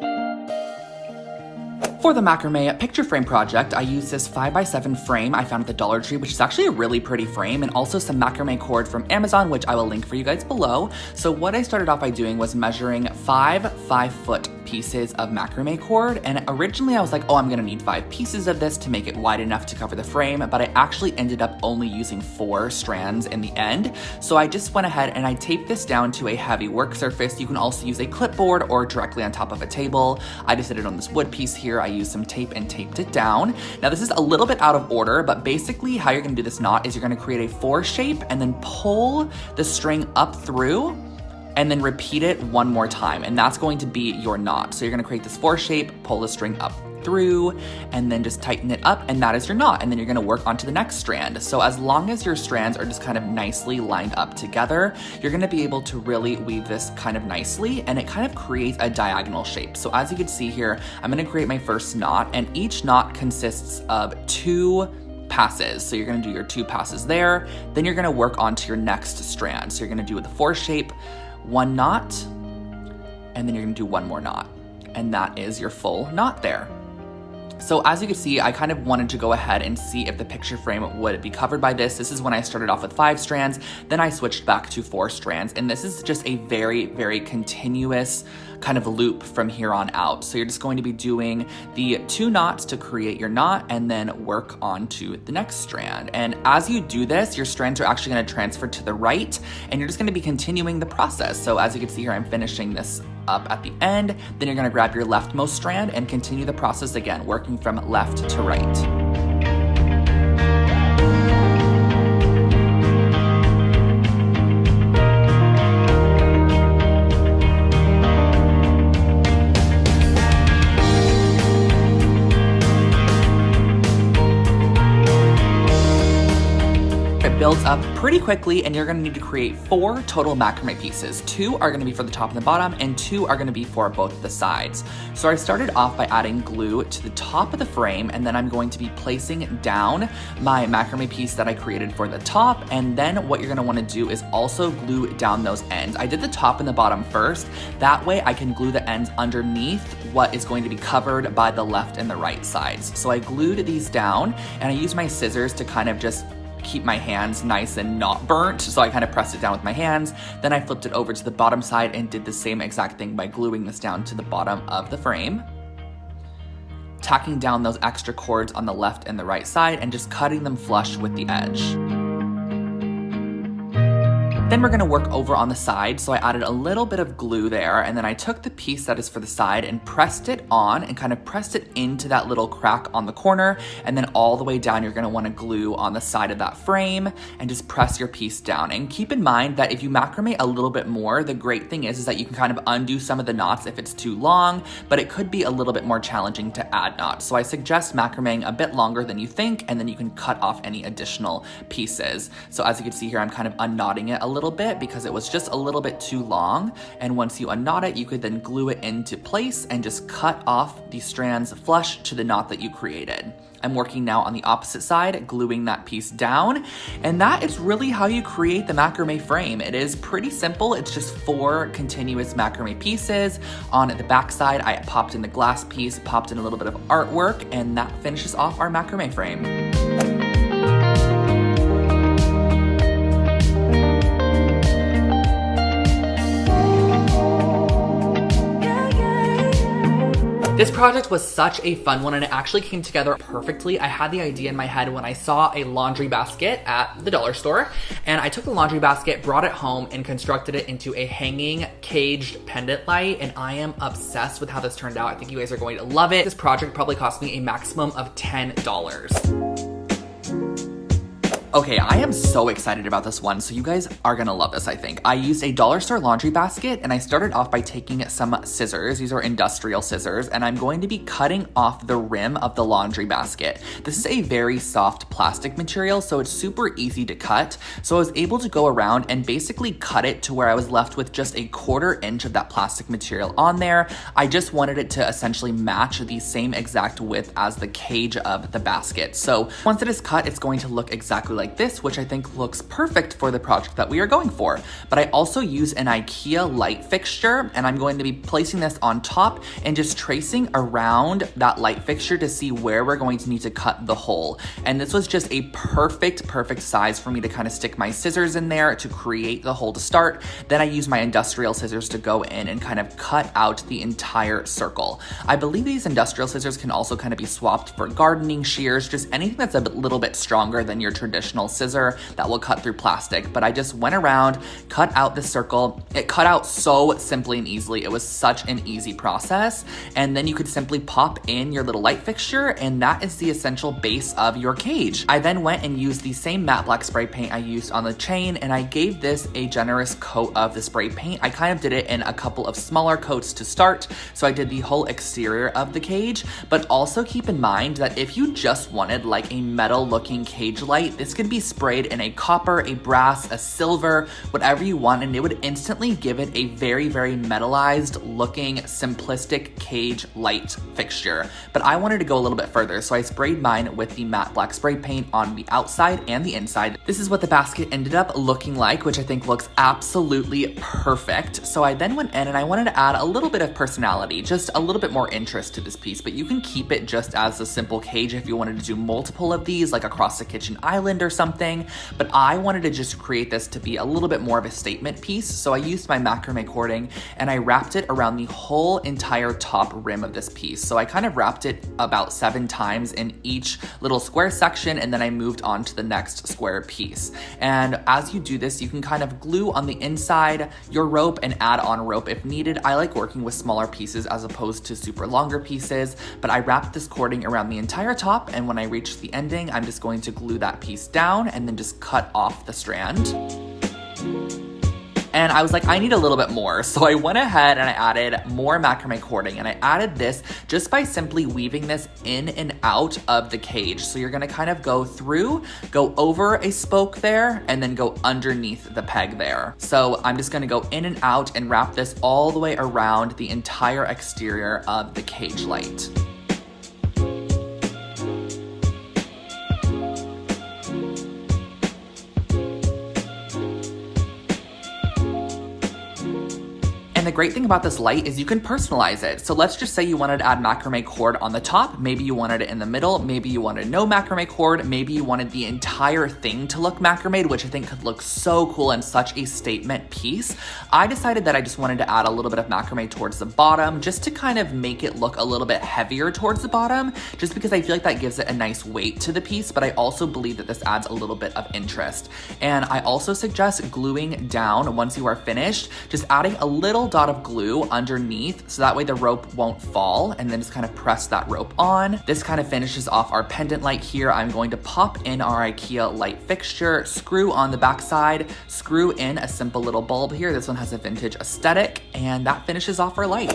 For the macrame picture frame project, I used this 5x7 frame I found at the Dollar Tree, which is actually a really pretty frame, and also some macrame cord from Amazon, which I will link for you guys below. So what I started off by doing was measuring 5 5-foot pieces of macrame cord, and originally I was like, oh, I'm gonna need 5 pieces of this to make it wide enough to cover the frame, but I actually ended up only using 4 strands in the end. So I just went ahead and I taped this down to a heavy work surface. You can also use a clipboard or directly on top of a table. I just did it on this wood piece here. I used some tape and taped it down. Now this is a little bit out of order, but basically how you're gonna do this knot is you're gonna create a 4 shape and then pull the string up through and then repeat it one more time, and that's going to be your knot. So you're gonna create this 4 shape, pull the string up through, and then just tighten it up, and that is your knot. And then you're gonna work onto the next strand. So as long as your strands are just kind of nicely lined up together, you're gonna be able to really weave this kind of nicely, and it kind of creates a diagonal shape. So as you can see here, I'm gonna create my first knot, and each knot consists of 2 passes. So you're gonna do your 2 passes there, then you're gonna work onto your next strand. So you're gonna do the 4 shape, 1 knot, and then you're gonna do 1 more knot. And that is your full knot there. So as you can see, I kind of wanted to go ahead and see if the picture frame would be covered by this. This is when I started off with 5 strands, then I switched back to 4 strands, and this is just a very, very continuous kind of loop from here on out. So you're just going to be doing the 2 knots to create your knot and then work on to the next strand. And as you do this, your strands are actually going to transfer to the right, and you're just going to be continuing the process. So as you can see here, I'm finishing this up at the end, then you're going to grab your leftmost strand and continue the process again, working from left to right. Builds up pretty quickly, and you're going to need to create 4 total macrame pieces. 2 are going to be for the top and the bottom, and 2 are going to be for both the sides. So I started off by adding glue to the top of the frame, and then I'm going to be placing down my macrame piece that I created for the top, and then what you're going to want to do is also glue down those ends. I did the top and the bottom first. That way I can glue the ends underneath what is going to be covered by the left and the right sides. So I glued these down, and I used my scissors to kind of just keep my hands nice and not burnt. So I kind of pressed it down with my hands. Then I flipped it over to the bottom side and did the same exact thing by gluing this down to the bottom of the frame, tacking down those extra cords on the left and the right side and just cutting them flush with the edge. Then we're gonna work over on the side, so I added a little bit of glue there, and then I took the piece that is for the side and pressed it on and kind of pressed it into that little crack on the corner, and then all the way down you're gonna wanna glue on the side of that frame and just press your piece down. And keep in mind that if you macrame a little bit more, the great thing is that you can kind of undo some of the knots if it's too long, but it could be a little bit more challenging to add knots. So I suggest macrameing a bit longer than you think, and then you can cut off any additional pieces. So as you can see here, I'm kind of unknotting it a little bit because it was just a little bit too long, and once you unknot it, you could then glue it into place and just cut off the strands flush to the knot that you created. I'm working now on the opposite side, gluing that piece down, and that is really how you create the macrame frame. It is pretty simple. It's just 4 continuous macrame pieces. On the back side, I popped in the glass piece, popped in a little bit of artwork, and that finishes off our macrame frame. This project was such a fun one, and it actually came together perfectly. I had the idea in my head when I saw a laundry basket at the dollar store, and I took the laundry basket, brought it home, and constructed it into a hanging caged pendant light, and I am obsessed with how this turned out. I think you guys are going to love it. This project probably cost me a maximum of $10. Okay, I am so excited about this one, so you guys are gonna love this, I think. I used a dollar store laundry basket, and I started off by taking some scissors. These are industrial scissors, and I'm going to be cutting off the rim of the laundry basket. This is a very soft plastic material, so it's super easy to cut. So I was able to go around and basically cut it to where I was left with just a 1/4 inch of that plastic material on there. I just wanted it to essentially match the same exact width as the cage of the basket. So once it is cut, it's going to look exactly like this, which I think looks perfect for the project that we are going for. But I also use an IKEA light fixture, and I'm going to be placing this on top and just tracing around that light fixture to see where we're going to need to cut the hole. And this was just a perfect size for me to kind of stick my scissors in there to create the hole to start. Then I use my industrial scissors to go in and kind of cut out the entire circle. I believe these industrial scissors can also kind of be swapped for gardening shears, just anything that's a little bit stronger than your traditional scissor that will cut through plastic. But I just went around, cut out the circle. It cut out so simply and easily. It was such an easy process. And then you could simply pop in your little light fixture, and that is the essential base of your cage. I then went and used the same matte black spray paint I used on the chain, and I gave this a generous coat of the spray paint. I kind of did it in a couple of smaller coats to start, so I did the whole exterior of the cage. But also keep in mind that if you just wanted like a metal looking cage light, this could can be sprayed in a copper, a brass, a silver, whatever you want, and it would instantly give it a very, very metallized looking, simplistic cage light fixture. But I wanted to go a little bit further, so I sprayed mine with the matte black spray paint on the outside and the inside. This is what the basket ended up looking like, which I think looks absolutely perfect. So I then went in and I wanted to add a little bit of personality, just a little bit more interest to this piece, but you can keep it just as a simple cage if you wanted to do multiple of these, like across the kitchen island or something. But I wanted to just create this to be a little bit more of a statement piece. So I used my macrame cording and I wrapped it around the whole entire top rim of this piece. So I kind of wrapped it about 7 times in each little square section, and then I moved on to the next square piece. And as you do this, you can kind of glue on the inside your rope and add on rope if needed. I like working with smaller pieces as opposed to super longer pieces, but I wrapped this cording around the entire top, and when I reach the ending, I'm just going to glue that piece down and then just cut off the strand. And I was like, I need a little bit more. So I went ahead and I added more macrame cording, and I added this just by simply weaving this in and out of the cage. So you're gonna kind of go through, go over a spoke there, and then go underneath the peg there. So I'm just gonna go in and out and wrap this all the way around the entire exterior of the cage light. And the great thing about this light is you can personalize it. So let's just say you wanted to add macrame cord on the top, maybe you wanted it in the middle, maybe you wanted no macrame cord, maybe you wanted the entire thing to look macrame, which I think could look so cool and such a statement piece. I decided that I just wanted to add a little bit of macrame towards the bottom just to kind of make it look a little bit heavier towards the bottom, just because I feel like that gives it a nice weight to the piece, but I also believe that this adds a little bit of interest. And I also suggest gluing down once you are finished, just adding a little dot of glue underneath so that way the rope won't fall, and then just kind of press that rope on. This kind of finishes off our pendant light here. I'm going to pop in our IKEA light fixture, screw on the back side, screw in a simple little bulb here. This one has a vintage aesthetic, and that finishes off our light.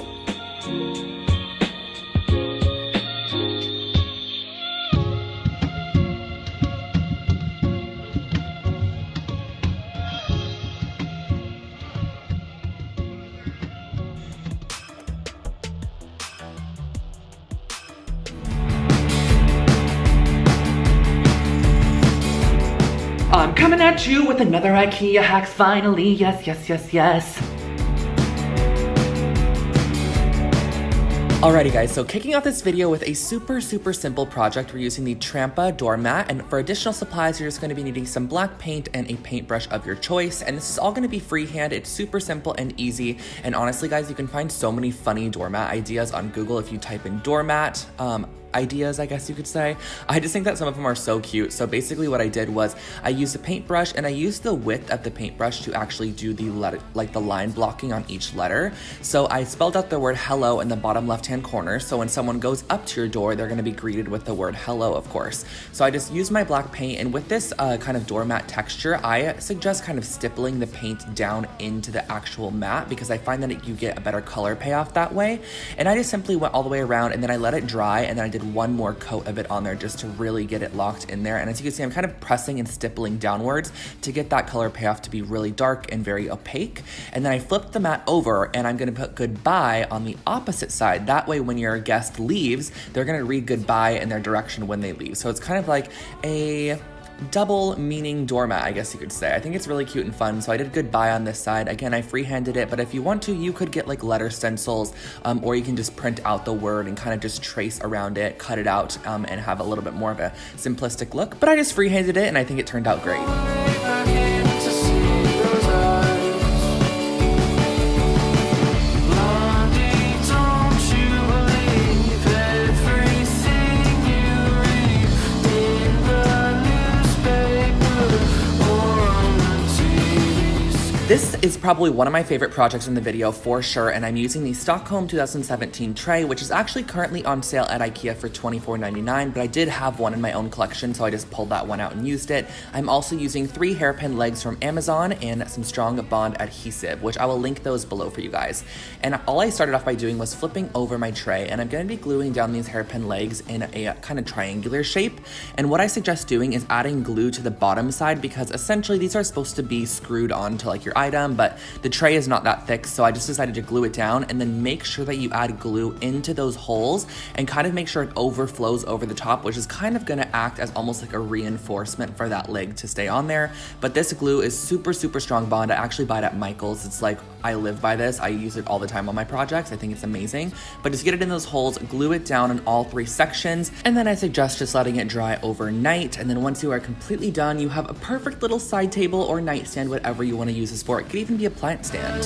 I'm coming at you with another IKEA hacks finally. Yes, yes, yes, yes. Alrighty guys, so kicking off this video with a super simple project. We're using the Trampa doormat, and for additional supplies, you're just going to be needing some black paint and a paintbrush of your choice. And this is all going to be freehand. It's super simple and easy. And honestly guys, you can find so many funny doormat ideas on Google if you type in doormat. Ideas, I guess you could say. I just think that some of them are so cute. So basically what I did was I used a paintbrush, and I used the width of the paintbrush to actually do the letter, like the line blocking on each letter. So I spelled out the word hello in the bottom left-hand corner. So when someone goes up to your door, they're going to be greeted with the word hello, of course. So I just used my black paint, and with this kind of doormat texture, I suggest kind of stippling the paint down into the actual mat, because I find that you get a better color payoff that way. And I just simply went all the way around, and then I let it dry, and then I did one more coat of it on there just to really get it locked in there. And as you can see, I'm kind of pressing and stippling downwards to get that color payoff to be really dark and very opaque. And then I flipped the mat over, and I'm going to put goodbye on the opposite side. That way when your guest leaves, they're going to read goodbye in their direction when they leave. So it's kind of like a double meaning doormat, I guess you could say. I think it's really cute and fun. So I did goodbye on this side. Again, I freehanded it, but if you want to, you could get like letter stencils, or you can just print out the word and kind of just trace around it, cut it out, and have a little bit more of a simplistic look. But I just freehanded it, and I think it turned out great. This is probably one of my favorite projects in the video for sure, and I'm using the Stockholm 2017 tray, which is actually currently on sale at IKEA for $24.99, but I did have one in my own collection, so I just pulled that one out and used it. I'm also using 3 hairpin legs from Amazon and some strong bond adhesive, which I will link those below for you guys. And all I started off by doing was flipping over my tray, and I'm going to be gluing down these hairpin legs in a kind of triangular shape. And what I suggest doing is adding glue to the bottom side, because essentially these are supposed to be screwed onto like your item, but the tray is not that thick, so I just decided to glue it down, and then make sure that you add glue into those holes and kind of make sure it overflows over the top, which is kind of going to act as almost like a reinforcement for that leg to stay on there. But this glue is super strong bond. I actually buy it at Michael's. It's like, I live by this. I use it all the time on my projects. I think it's amazing. But just get it in those holes, glue it down in all 3 sections, and then I suggest just letting it dry overnight. And then once you are completely done, you have a perfect little side table or nightstand, whatever you want to use this for. It could even be a plant stand.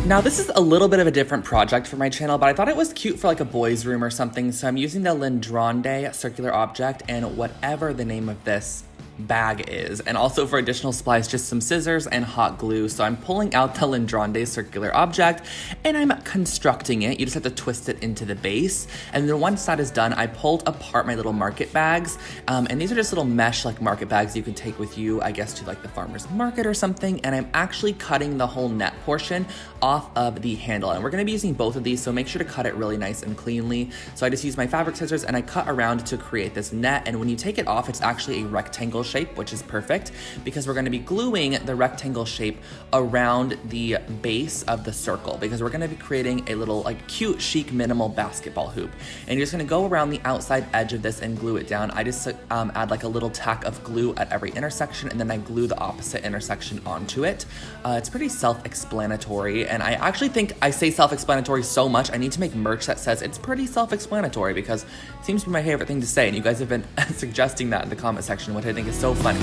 Now this is a little bit of a different project for my channel, but I thought it was cute for like a boys' room or something, so I'm using the Lindronde circular object and whatever the name of this bag is, and also for additional supplies, just some scissors and hot glue. So I'm pulling out the Lindronde circular object and I'm constructing it. You just have to twist it into the base, and then once that is done, I pulled apart my little market bags, and these are just little mesh like market bags you can take with you, I guess, to like the farmer's market or something. And I'm actually cutting the whole net portion off of the handle, and we're going to be using both of these, so make sure to cut it really nice and cleanly. So I just use my fabric scissors and I cut around to create this net, and when you take it off, it's actually a rectangle shape, which is perfect because we're going to be gluing the rectangle shape around the base of the circle, because we're going to be creating a little like cute chic minimal basketball hoop, and you're just going to go around the outside edge of this and glue it down. I just add like a little tack of glue at every intersection, and then I glue the opposite intersection onto it. It's pretty self-explanatory, and I actually think I say self-explanatory so much I need to make merch that says it's pretty self-explanatory, because it seems to be my favorite thing to say, and you guys have been suggesting that in the comment section, which I think is so funny.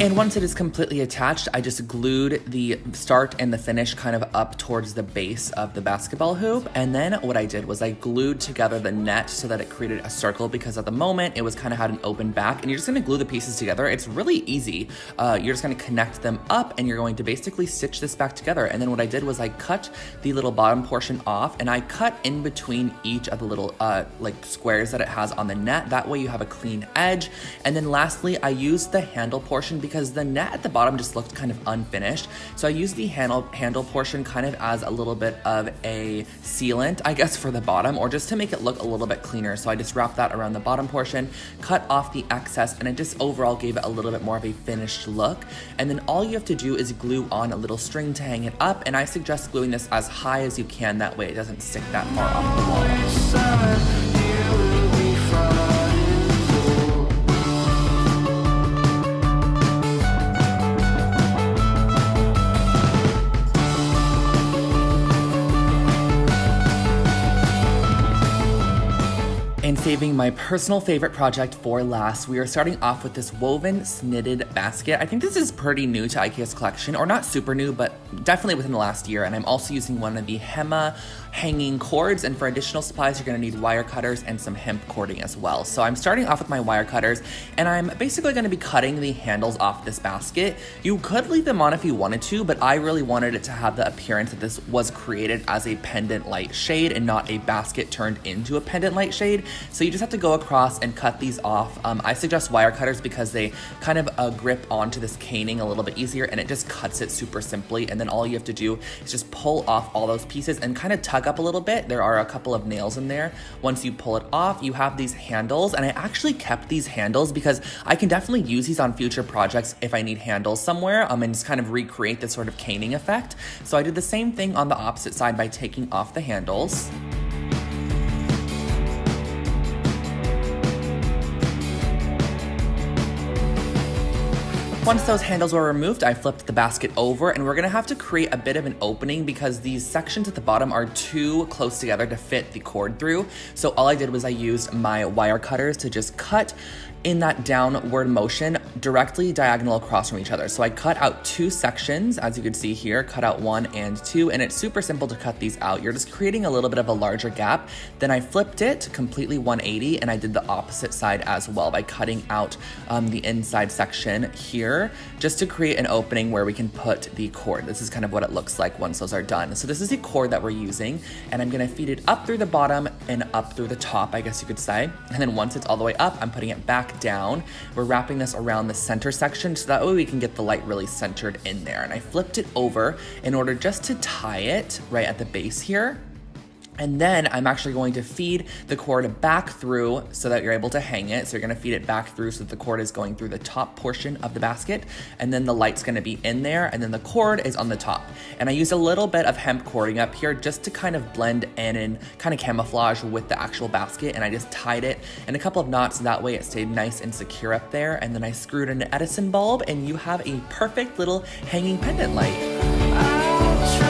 And once it is completely attached, I just glued the start and the finish kind of up towards the base of the basketball hoop. And then what I did was I glued together the net so that it created a circle, because at the moment it was kind of had an open back, and you're just gonna glue the pieces together. It's really easy. You're just gonna connect them up, and you're going to basically stitch this back together. And then what I did was I cut the little bottom portion off, and I cut in between each of the little like squares that it has on the net. That way you have a clean edge. And then lastly, I used the handle portion because the net at the bottom just looked kind of unfinished. So I used the handle portion kind of as a little bit of a sealant, I guess, for the bottom, or just to make it look a little bit cleaner. So I just wrapped that around the bottom portion, cut off the excess, and it just overall gave it a little bit more of a finished look. And then all you have to do is glue on a little string to hang it up, and I suggest gluing this as high as you can, that way it doesn't stick that far off the wall. And saving my personal favorite project for last, we are starting off with this woven snitted basket. I think this is pretty new to IKEA's collection, or not super new, but definitely within the last year. And I'm also using one of the Hema hanging cords, and for additional supplies, you're gonna need wire cutters and some hemp cording as well. So I'm starting off with my wire cutters, and I'm basically gonna be cutting the handles off this basket. You could leave them on if you wanted to, but I really wanted it to have the appearance that this was created as a pendant light shade and not a basket turned into a pendant light shade. So you just have to go across and cut these off. I suggest wire cutters because they kind of grip onto this caning a little bit easier, and it just cuts it super simply. And then all you have to do is just pull off all those pieces and kind of tug up a little bit. There are a couple of nails in there. Once you pull it off, you have these handles, and I actually kept these handles because I can definitely use these on future projects if I need handles somewhere, and just kind of recreate this sort of caning effect. So I did the same thing on the opposite side by taking off the handles. Once those handles were removed, I flipped the basket over, and we're gonna have to create a bit of an opening because these sections at the bottom are too close together to fit the cord through. So all I did was I used my wire cutters to just cut in that downward motion directly diagonal across from each other. So I cut out 2 sections, as you can see here, cut out 1 and 2, and it's super simple to cut these out. You're just creating a little bit of a larger gap. Then I flipped it completely 180, and I did the opposite side as well by cutting out the inside section here, just to create an opening where we can put the cord. This is kind of what it looks like once those are done. So this is the cord that we're using, and I'm gonna feed it up through the bottom and up through the top, I guess you could say. And then once it's all the way up, I'm putting it back down. We're wrapping this around the center section so that way we can get the light really centered in there. And I flipped it over in order just to tie it right at the base here. And then I'm actually going to feed the cord back through so that you're able to hang it. So you're gonna feed it back through so that the cord is going through the top portion of the basket, and then the light's gonna be in there, and then the cord is on the top. And I used a little bit of hemp cording up here just to kind of blend in and kind of camouflage with the actual basket, and I just tied it in a couple of knots so that way it stayed nice and secure up there. And then I screwed in an Edison bulb, and you have a perfect little hanging pendant light.